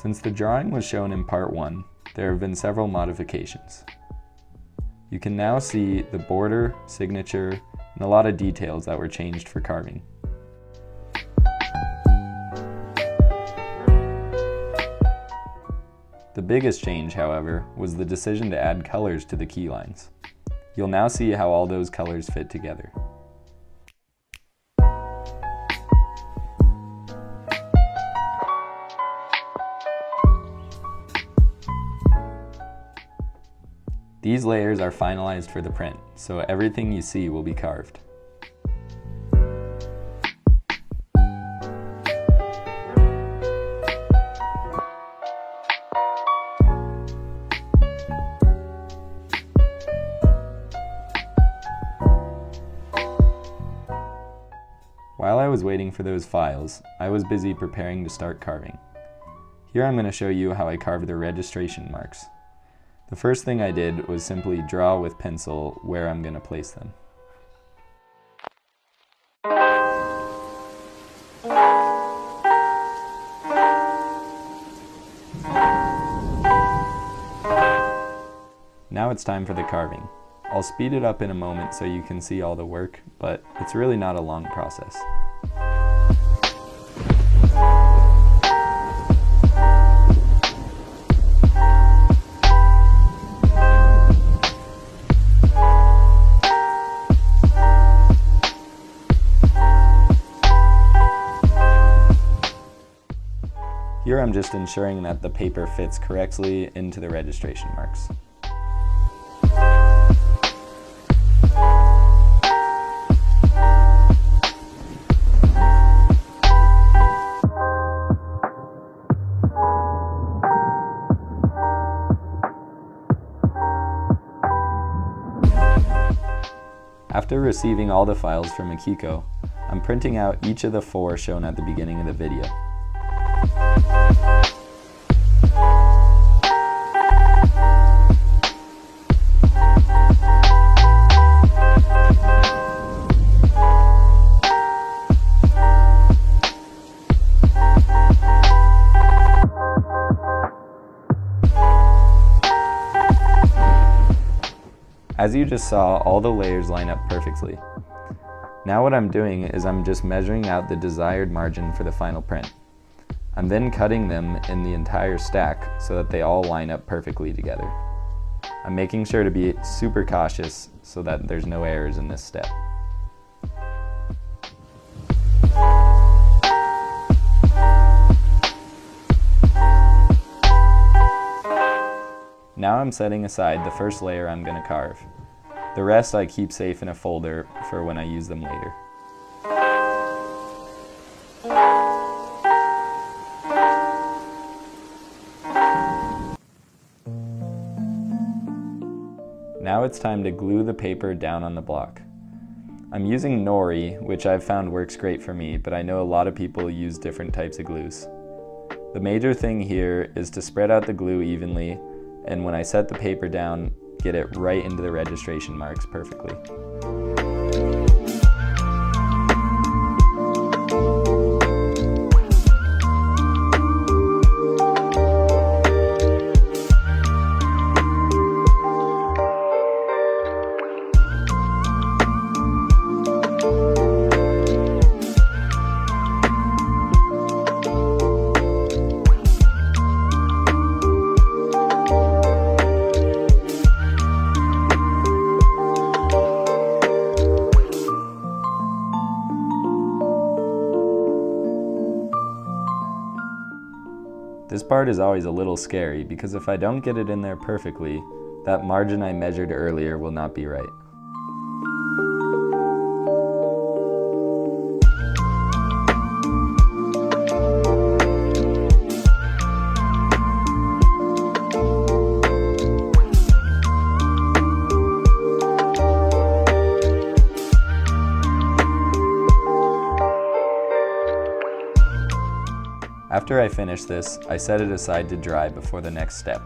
Since the drawing was shown in part 1, there have been several modifications. You can now see the border, signature, and a lot of details that were changed for carving. The biggest change, however, was the decision to add colors to the key lines. You'll now see how all those colors fit together. These layers are finalized for the print, so everything you see will be carved. While I was waiting for those files, I was busy preparing to start carving. Here I'm going to show you how I carved the registration marks. The first thing I did was simply draw with pencil where I'm going to place them. Now it's time for the carving. I'll speed it up in a moment so you can see all the work, but it's really not a long process. Here I'm just ensuring that the paper fits correctly into the registration marks. After receiving all the files from Akiko, I'm printing out each of the 4 shown at the beginning of the video. As you just saw, all the layers line up perfectly. Now what I'm doing is I'm just measuring out the desired margin for the final print. I'm then cutting them in the entire stack so that they all line up perfectly together. I'm making sure to be super cautious so that there's no errors in this step. Now I'm setting aside the first layer I'm going to carve. The rest I keep safe in a folder for when I use them later. Now it's time to glue the paper down on the block. I'm using nori, which I've found works great for me, but I know a lot of people use different types of glues. The major thing here is to spread out the glue evenly, and when I set the paper down, get it right into the registration marks perfectly. This part is always a little scary because if I don't get it in there perfectly, that margin I measured earlier will not be right. After I finish this, I set it aside to dry before the next step.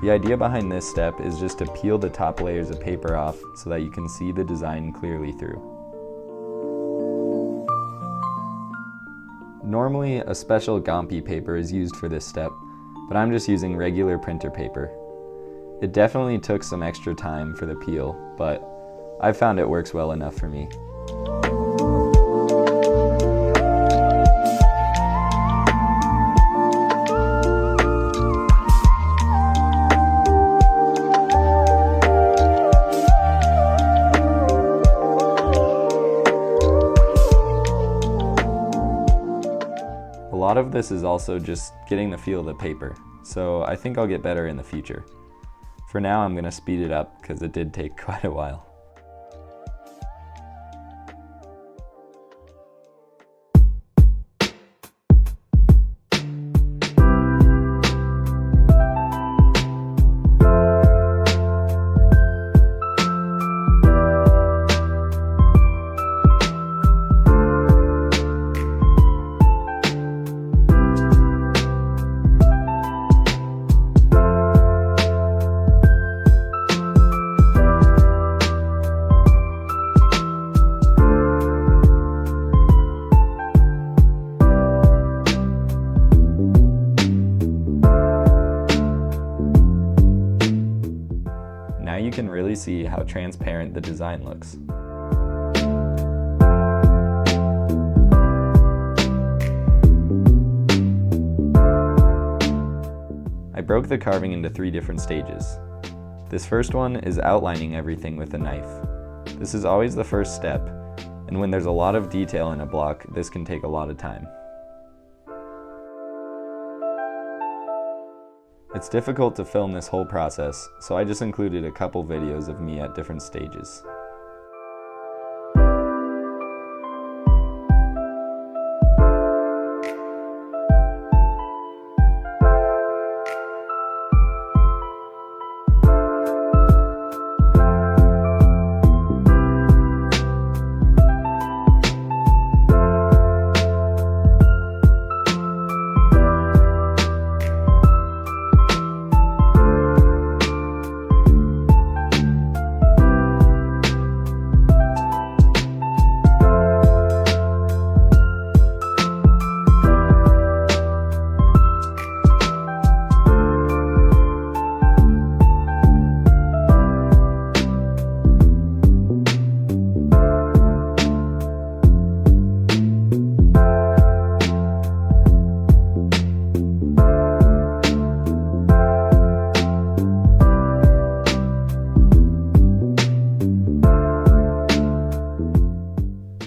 The idea behind this step is just to peel the top layers of paper off so that you can see the design clearly through. Normally, a special Gampi paper is used for this step, but I'm just using regular printer paper. It definitely took some extra time for the peel, but I found it works well enough for me. A lot of this is also just getting the feel of the paper, so I think I'll get better in the future. For now, I'm going to speed it up because it did take quite a while. Now you can really see how transparent the design looks. I broke the carving into 3 different stages. This first one is outlining everything with a knife. This is always the first step, and when there's a lot of detail in a block, this can take a lot of time. It's difficult to film this whole process, so I just included a couple videos of me at different stages.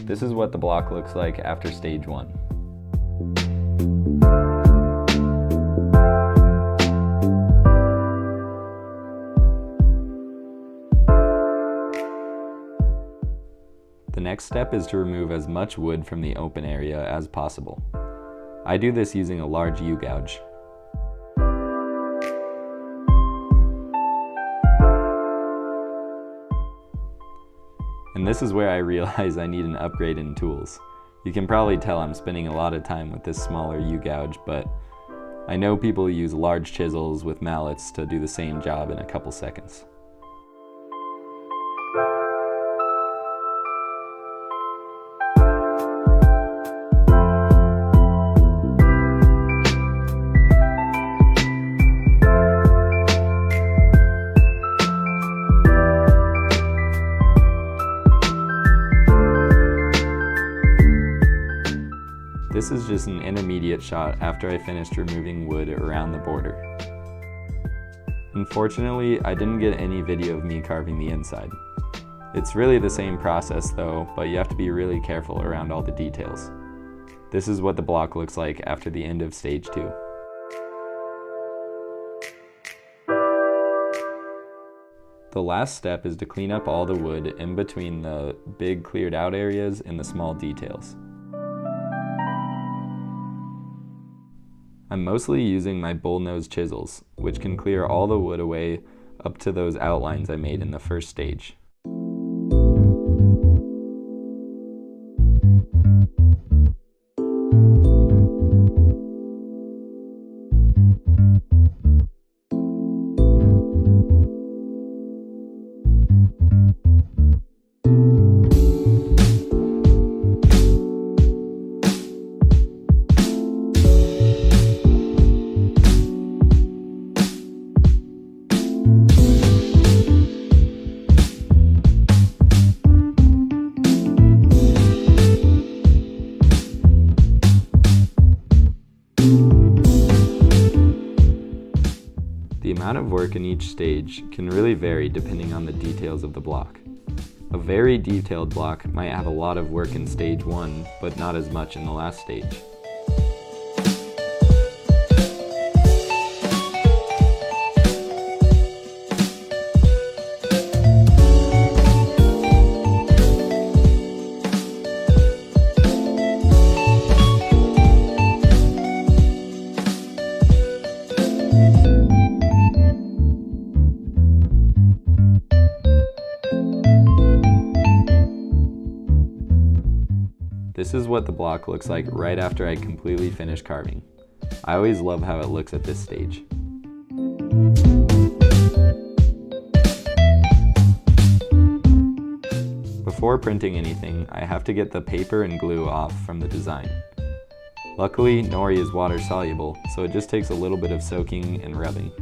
This is what the block looks like after stage 1. The next step is to remove as much wood from the open area as possible. I do this using a large U-gouge. And this is where I realize I need an upgrade in tools. You can probably tell I'm spending a lot of time with this smaller U-gouge, but I know people use large chisels with mallets to do the same job in a couple seconds. This is just an intermediate shot after I finished removing wood around the border. Unfortunately, I didn't get any video of me carving the inside. It's really the same process though, but you have to be really careful around all the details. This is what the block looks like after the end of stage 2. The last step is to clean up all the wood in between the big cleared out areas and the small details. I'm mostly using my bullnose chisels, which can clear all the wood away up to those outlines I made in the first stage. work in each stage can really vary depending on the details of the block. A very detailed block might have a lot of work in stage 1, but not as much in the last stage. This is what the block looks like right after I completely finish carving. I always love how it looks at this stage. Before printing anything, I have to get the paper and glue off from the design. Luckily, nori is water soluble, so it just takes a little bit of soaking and rubbing.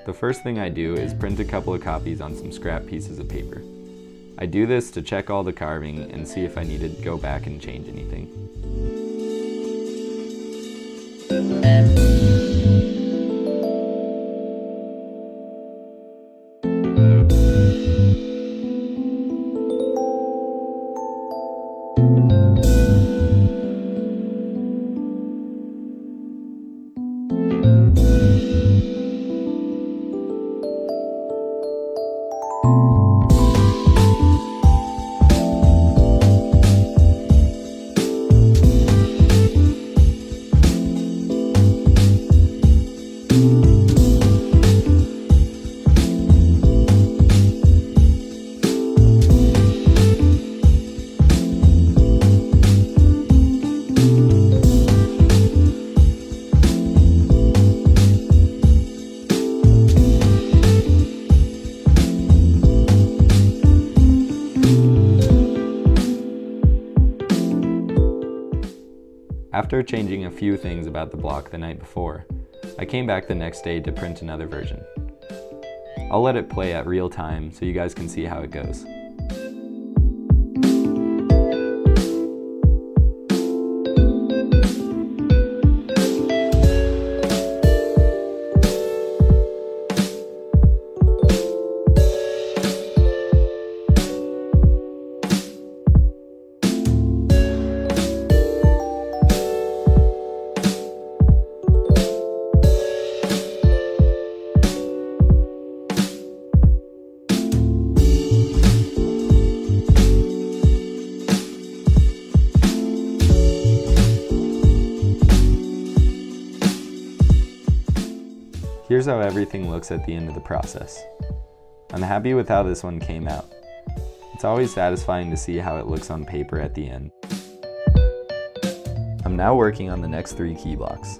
The first thing I do is print a couple of copies on some scrap pieces of paper. I do this to check all the carving and see if I need to go back and change anything. After changing a few things about the block the night before, I came back the next day to print another version. I'll let it play at real time so you guys can see how it goes. Here's how everything looks at the end of the process. I'm happy with how this one came out. It's always satisfying to see how it looks on paper at the end. I'm now working on the next 3 key blocks.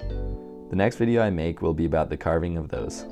The next video I make will be about the carving of those.